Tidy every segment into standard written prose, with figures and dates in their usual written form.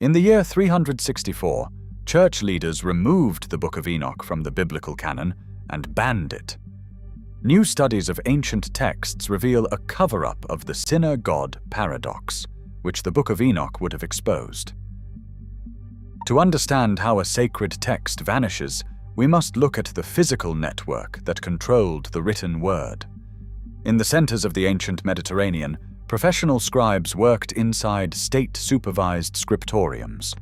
In the year 364, church leaders removed the Book of Enoch from the biblical canon and banned it. New studies of ancient texts reveal a cover-up of the sinner-God paradox, which the Book of Enoch would have exposed. To understand how a sacred text vanishes, we must look at the physical network that controlled the written word. In the centers of the ancient Mediterranean, professional scribes worked inside state-supervised scriptoriums.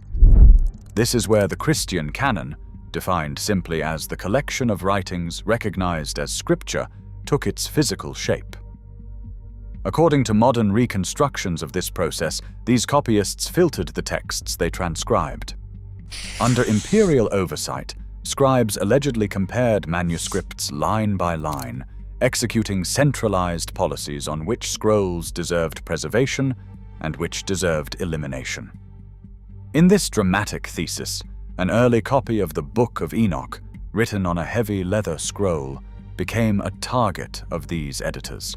This is where the Christian canon, defined simply as the collection of writings recognized as scripture, took its physical shape. According to modern reconstructions of this process, these copyists filtered the texts they transcribed. Under imperial oversight, scribes allegedly compared manuscripts line by line, executing centralized policies on which scrolls deserved preservation and which deserved elimination. In this dramatic thesis, an early copy of the Book of Enoch, written on a heavy leather scroll, became a target of these editors.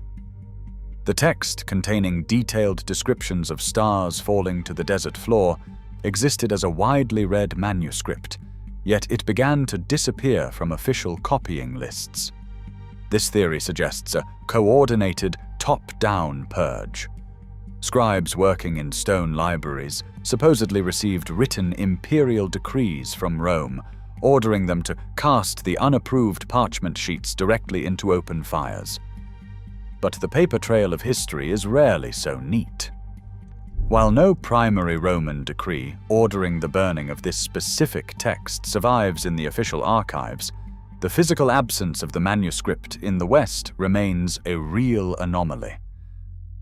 The text, containing detailed descriptions of stars falling to the desert floor, existed as a widely read manuscript, yet it began to disappear from official copying lists. This theory suggests a coordinated, top-down purge. Scribes working in stone libraries supposedly received written imperial decrees from Rome, ordering them to cast the unapproved parchment sheets directly into open fires. But the paper trail of history is rarely so neat. While no primary Roman decree ordering the burning of this specific text survives in the official archives, the physical absence of the manuscript in the West remains a real anomaly.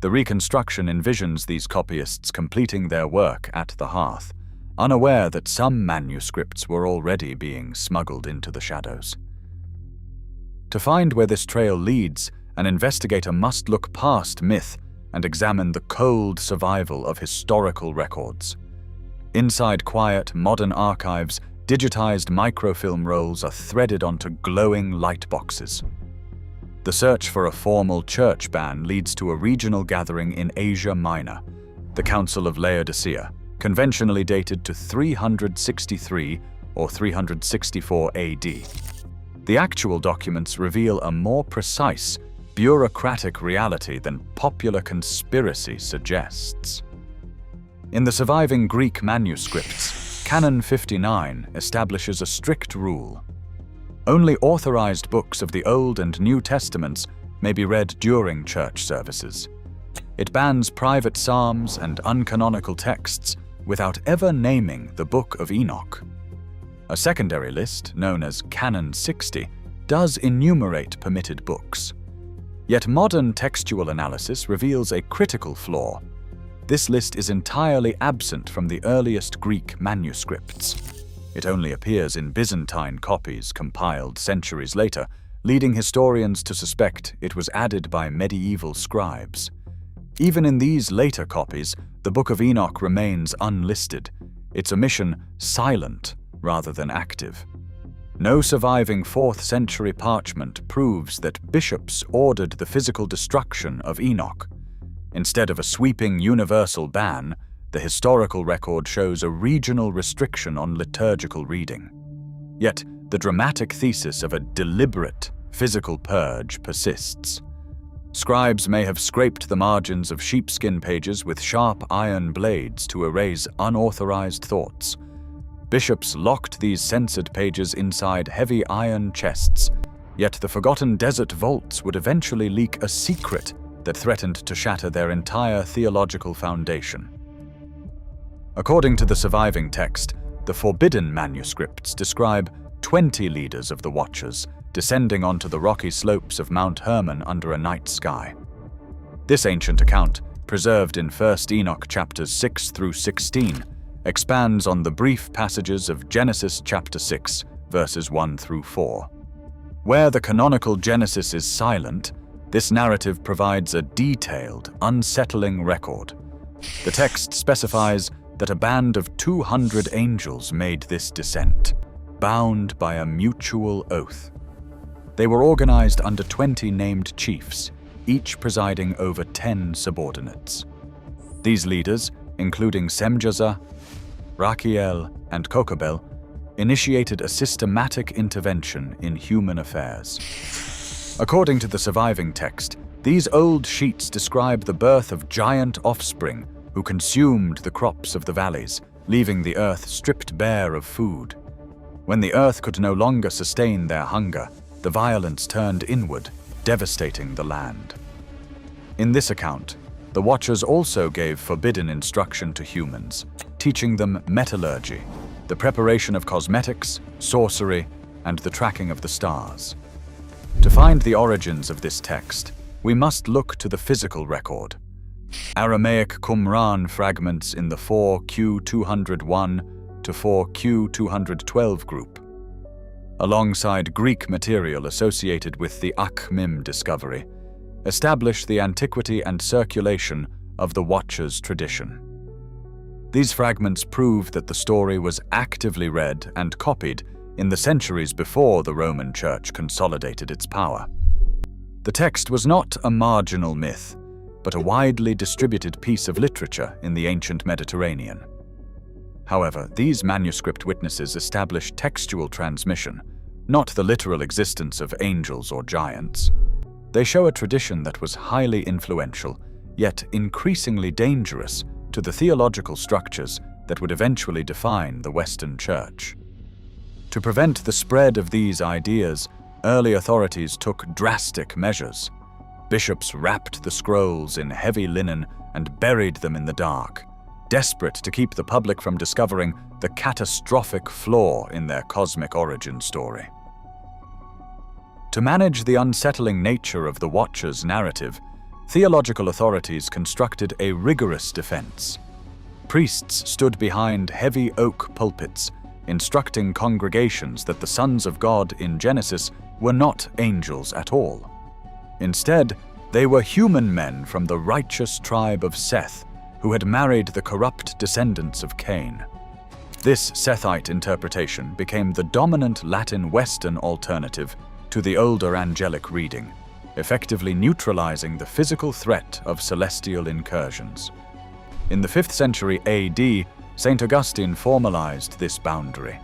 The reconstruction envisions these copyists completing their work at the hearth, unaware that some manuscripts were already being smuggled into the shadows. To find where this trail leads, an investigator must look past myth and examine the cold survival of historical records. Inside quiet, modern archives, digitized microfilm rolls are threaded onto glowing light boxes. The search for a formal church ban leads to a regional gathering in Asia Minor, the Council of Laodicea, conventionally dated to 363 or 364 AD. The actual documents reveal a more precise, bureaucratic reality than popular conspiracy suggests. In the surviving Greek manuscripts, Canon 59 establishes a strict rule. Only authorized books of the Old and New Testaments may be read during church services. It bans private psalms and uncanonical texts without ever naming the Book of Enoch. A secondary list, known as Canon 60, does enumerate permitted books. Yet modern textual analysis reveals a critical flaw. This list is entirely absent from the earliest Greek manuscripts. It only appears in Byzantine copies compiled centuries later, leading historians to suspect it was added by medieval scribes. Even in these later copies, the Book of Enoch remains unlisted, its omission silent rather than active. No surviving 4th century parchment proves that bishops ordered the physical destruction of Enoch. Instead of a sweeping universal ban, the historical record shows a regional restriction on liturgical reading. Yet, the dramatic thesis of a deliberate, physical purge persists. Scribes may have scraped the margins of sheepskin pages with sharp iron blades to erase unauthorized thoughts. Bishops locked these censored pages inside heavy iron chests, yet the forgotten desert vaults would eventually leak a secret that threatened to shatter their entire theological foundation. According to the surviving text, the forbidden manuscripts describe 20 leaders of the Watchers descending onto the rocky slopes of Mount Hermon under a night sky. This ancient account, preserved in 1 Enoch chapters 6 through 16, expands on the brief passages of Genesis chapter 6, verses 1 through 4. Where the canonical Genesis is silent, this narrative provides a detailed, unsettling record. The text specifies that a band of 200 angels made this descent, bound by a mutual oath. They were organized under 20 named chiefs, each presiding over 10 subordinates. These leaders, including Semjaza, Rachiel, and Kokabel, initiated a systematic intervention in human affairs. According to the surviving text, these old sheets describe the birth of giant offspring who consumed the crops of the valleys, leaving the earth stripped bare of food. When the earth could no longer sustain their hunger, the violence turned inward, devastating the land. In this account, the Watchers also gave forbidden instruction to humans, teaching them metallurgy, the preparation of cosmetics, sorcery, and the tracking of the stars. To find the origins of this text, we must look to the physical record. Aramaic Qumran fragments in the 4Q201 to 4Q212 group, alongside Greek material associated with the Akhmim discovery, establish the antiquity and circulation of the Watchers' tradition. These fragments prove that the story was actively read and copied in the centuries before the Roman Church consolidated its power. The text was not a marginal myth, but a widely distributed piece of literature in the ancient Mediterranean. However, these manuscript witnesses establish textual transmission, not the literal existence of angels or giants. They show a tradition that was highly influential, yet increasingly dangerous to the theological structures that would eventually define the Western Church. To prevent the spread of these ideas, early authorities took drastic measures. Bishops wrapped the scrolls in heavy linen and buried them in the dark, desperate to keep the public from discovering the catastrophic flaw in their cosmic origin story. To manage the unsettling nature of the Watchers' narrative, theological authorities constructed a rigorous defense. Priests stood behind heavy oak pulpits, instructing congregations that the sons of God in Genesis were not angels at all. Instead, they were human men from the righteous tribe of Seth, who had married the corrupt descendants of Cain. This Sethite interpretation became the dominant Latin Western alternative to the older angelic reading, effectively neutralizing the physical threat of celestial incursions. In the 5th century AD, St. Augustine formalized this boundary.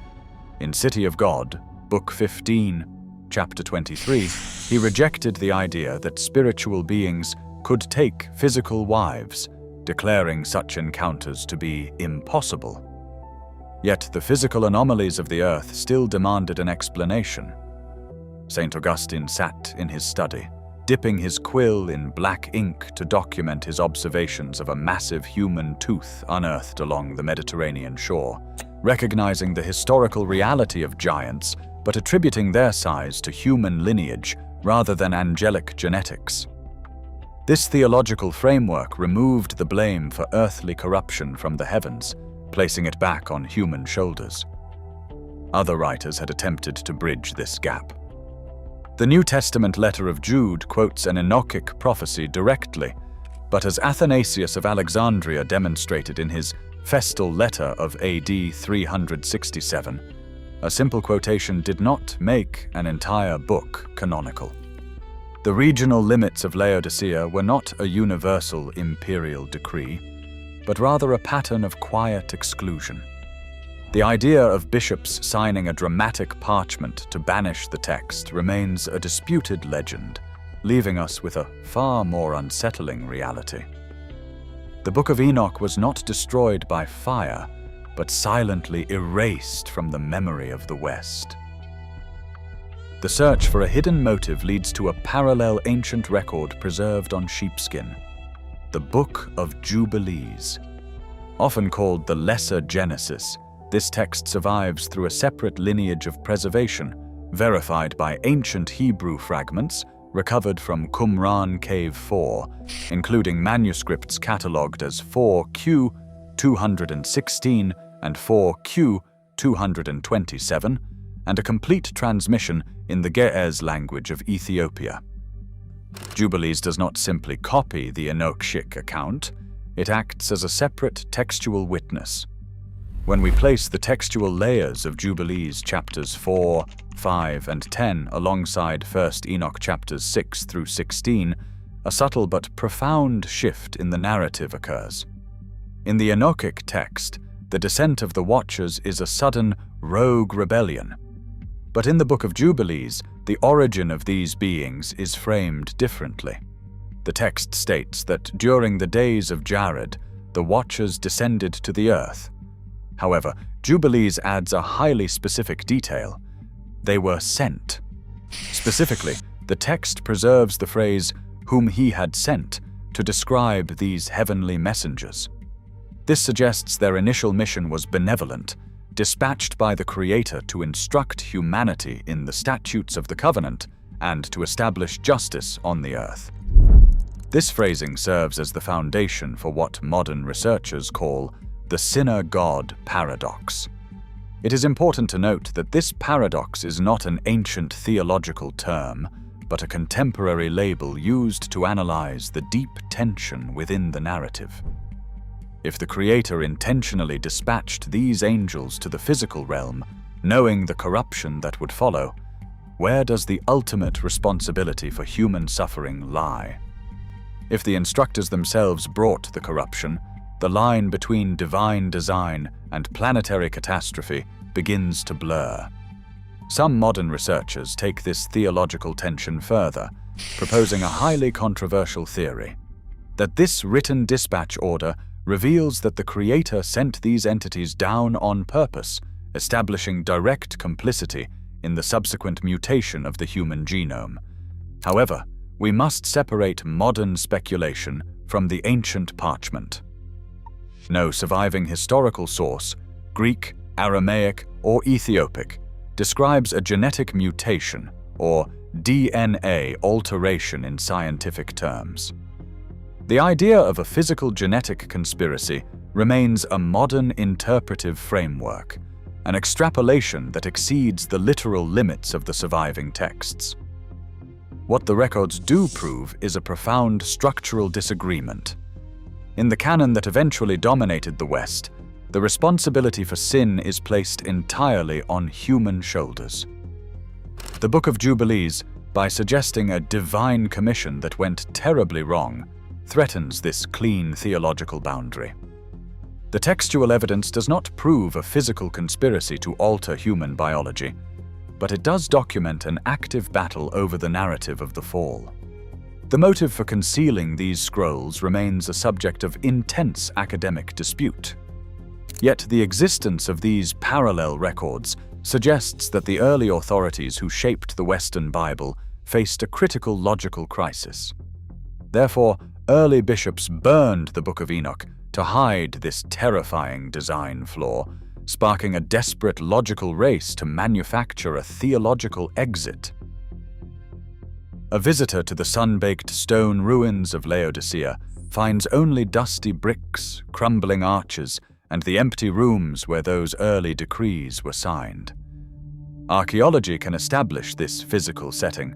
In City of God, Book 15, Chapter 23, he rejected the idea that spiritual beings could take physical wives, declaring such encounters to be impossible. Yet the physical anomalies of the earth still demanded an explanation. St. Augustine sat in his study, dipping his quill in black ink to document his observations of a massive human tooth unearthed along the Mediterranean shore, recognizing the historical reality of giants but attributing their size to human lineage rather than angelic genetics. This theological framework removed the blame for earthly corruption from the heavens, placing it back on human shoulders. Other writers had attempted to bridge this gap. The New Testament letter of Jude quotes an Enochic prophecy directly, but as Athanasius of Alexandria demonstrated in his Festal letter of AD 367, a simple quotation did not make an entire book canonical. The regional limits of Laodicea were not a universal imperial decree, but rather a pattern of quiet exclusion. The idea of bishops signing a dramatic parchment to banish the text remains a disputed legend, leaving us with a far more unsettling reality. The Book of Enoch was not destroyed by fire, but silently erased from the memory of the West. The search for a hidden motive leads to a parallel ancient record preserved on sheepskin, the Book of Jubilees. Often called the Lesser Genesis, this text survives through a separate lineage of preservation, verified by ancient Hebrew fragments recovered from Qumran Cave 4, including manuscripts catalogued as 4Q216 and 4Q227, and a complete transmission in the Ge'ez language of Ethiopia. Jubilees does not simply copy the Enochic account, it acts as a separate textual witness. When we place the textual layers of Jubilees chapters 4, 5, and 10 alongside 1st Enoch chapters 6 through 16, a subtle but profound shift in the narrative occurs. In the Enochic text, the descent of the Watchers is a sudden, rogue rebellion. But in the Book of Jubilees, the origin of these beings is framed differently. The text states that during the days of Jared, the Watchers descended to the earth. However, Jubilees adds a highly specific detail. They were sent. Specifically, the text preserves the phrase, "whom he had sent," to describe these heavenly messengers. This suggests their initial mission was benevolent, dispatched by the Creator to instruct humanity in the statutes of the covenant and to establish justice on the earth. This phrasing serves as the foundation for what modern researchers call the sinner-God paradox. It is important to note that this paradox is not an ancient theological term, but a contemporary label used to analyze the deep tension within the narrative. If the Creator intentionally dispatched these angels to the physical realm, knowing the corruption that would follow, where does the ultimate responsibility for human suffering lie? If the instructors themselves brought the corruption, the line between divine design and planetary catastrophe begins to blur. Some modern researchers take this theological tension further, proposing a highly controversial theory, that this written dispatch order reveals that the Creator sent these entities down on purpose, establishing direct complicity in the subsequent mutation of the human genome. However, we must separate modern speculation from the ancient parchment. No surviving historical source, Greek, Aramaic, or Ethiopic, describes a genetic mutation, or DNA alteration in scientific terms. The idea of a physical genetic conspiracy remains a modern interpretive framework, an extrapolation that exceeds the literal limits of the surviving texts. What the records do prove is a profound structural disagreement. In the canon that eventually dominated the West, the responsibility for sin is placed entirely on human shoulders. The Book of Jubilees, by suggesting a divine commission that went terribly wrong, threatens this clean theological boundary. The textual evidence does not prove a physical conspiracy to alter human biology, but it does document an active battle over the narrative of the fall. The motive for concealing these scrolls remains a subject of intense academic dispute. Yet the existence of these parallel records suggests that the early authorities who shaped the Western Bible faced a critical logical crisis. Therefore, early bishops burned the Book of Enoch to hide this terrifying design flaw, sparking a desperate logical race to manufacture a theological exit. A visitor to the sun-baked stone ruins of Laodicea finds only dusty bricks, crumbling arches, and the empty rooms where those early decrees were signed. Archaeology can establish this physical setting,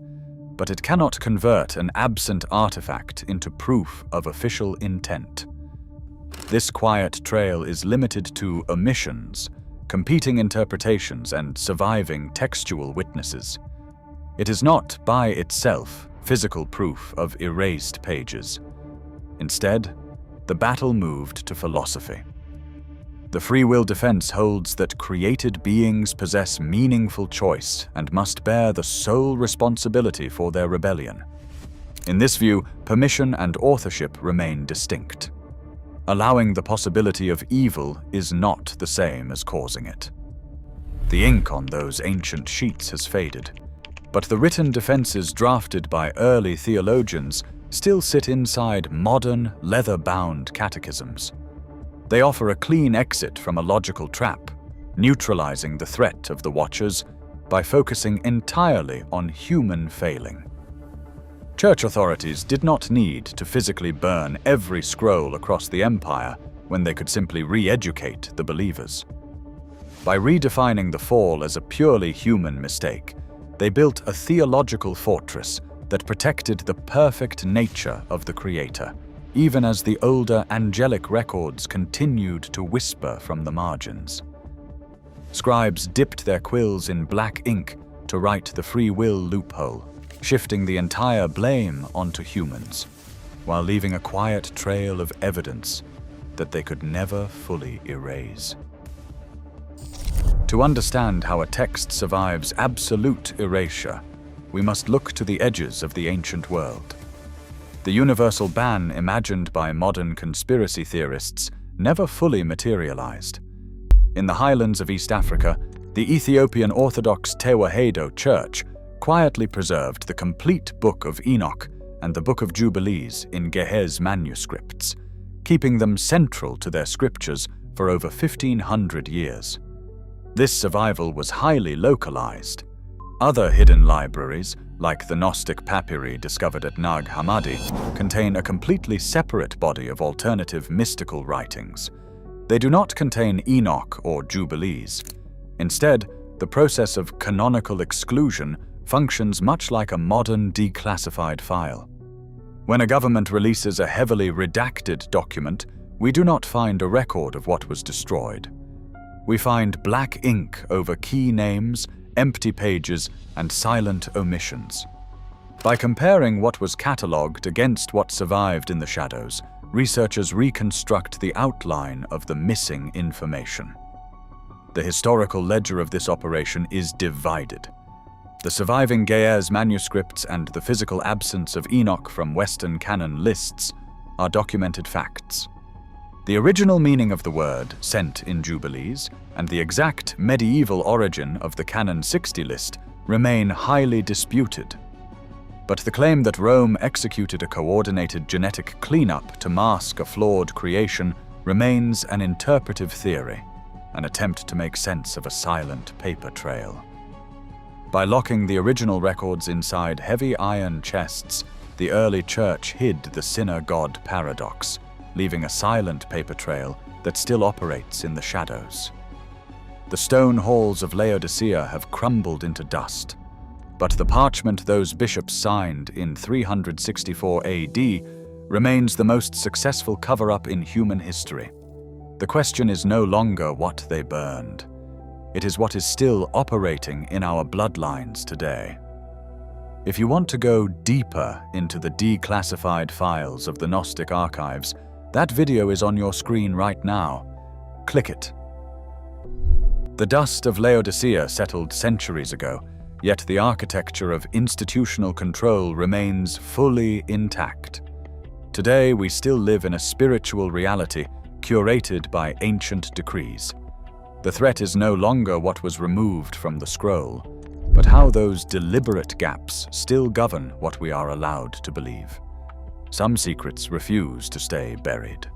but it cannot convert an absent artifact into proof of official intent. This quiet trail is limited to omissions, competing interpretations, and surviving textual witnesses. It is not, by itself, physical proof of erased pages. Instead, the battle moved to philosophy. The free will defense holds that created beings possess meaningful choice and must bear the sole responsibility for their rebellion. In this view, permission and authorship remain distinct. Allowing the possibility of evil is not the same as causing it. The ink on those ancient sheets has faded, but the written defenses drafted by early theologians still sit inside modern, leather-bound catechisms. They offer a clean exit from a logical trap, neutralizing the threat of the Watchers by focusing entirely on human failing. Church authorities did not need to physically burn every scroll across the empire when they could simply re-educate the believers. By redefining the fall as a purely human mistake, they built a theological fortress that protected the perfect nature of the Creator, even as the older angelic records continued to whisper from the margins. Scribes dipped their quills in black ink to write the free will loophole, shifting the entire blame onto humans, while leaving a quiet trail of evidence that they could never fully erase. To understand how a text survives absolute erasure, we must look to the edges of the ancient world. The universal ban imagined by modern conspiracy theorists never fully materialized. In the highlands of East Africa, the Ethiopian Orthodox Tewahedo Church quietly preserved the complete Book of Enoch and the Book of Jubilees in Ge'ez manuscripts, keeping them central to their scriptures for over 1,500 years. This survival was highly localized. Other hidden libraries, like the Gnostic papyri discovered at Nag Hammadi, contain a completely separate body of alternative mystical writings. They do not contain Enoch or Jubilees. Instead, the process of canonical exclusion functions much like a modern declassified file. When a government releases a heavily redacted document, we do not find a record of what was destroyed. We find black ink over key names, empty pages, and silent omissions. By comparing what was catalogued against what survived in the shadows, researchers reconstruct the outline of the missing information. The historical ledger of this operation is divided. The surviving Ge'ez manuscripts and the physical absence of Enoch from Western canon lists are documented facts. The original meaning of the word, sent in Jubilees, and the exact medieval origin of the Canon 60 list remain highly disputed. But the claim that Rome executed a coordinated genetic cleanup to mask a flawed creation remains an interpretive theory, an attempt to make sense of a silent paper trail. By locking the original records inside heavy iron chests, the early church hid the sinner-god paradox, leaving a silent paper trail that still operates in the shadows. The stone halls of Laodicea have crumbled into dust, but the parchment those bishops signed in 364 AD remains the most successful cover-up in human history. The question is no longer what they burned. It is what is still operating in our bloodlines today. If you want to go deeper into the declassified files of the Gnostic archives, that video is on your screen right now. Click it. The dust of Laodicea settled centuries ago, yet the architecture of institutional control remains fully intact. Today, we still live in a spiritual reality curated by ancient decrees. The threat is no longer what was removed from the scroll, but how those deliberate gaps still govern what we are allowed to believe. Some secrets refuse to stay buried.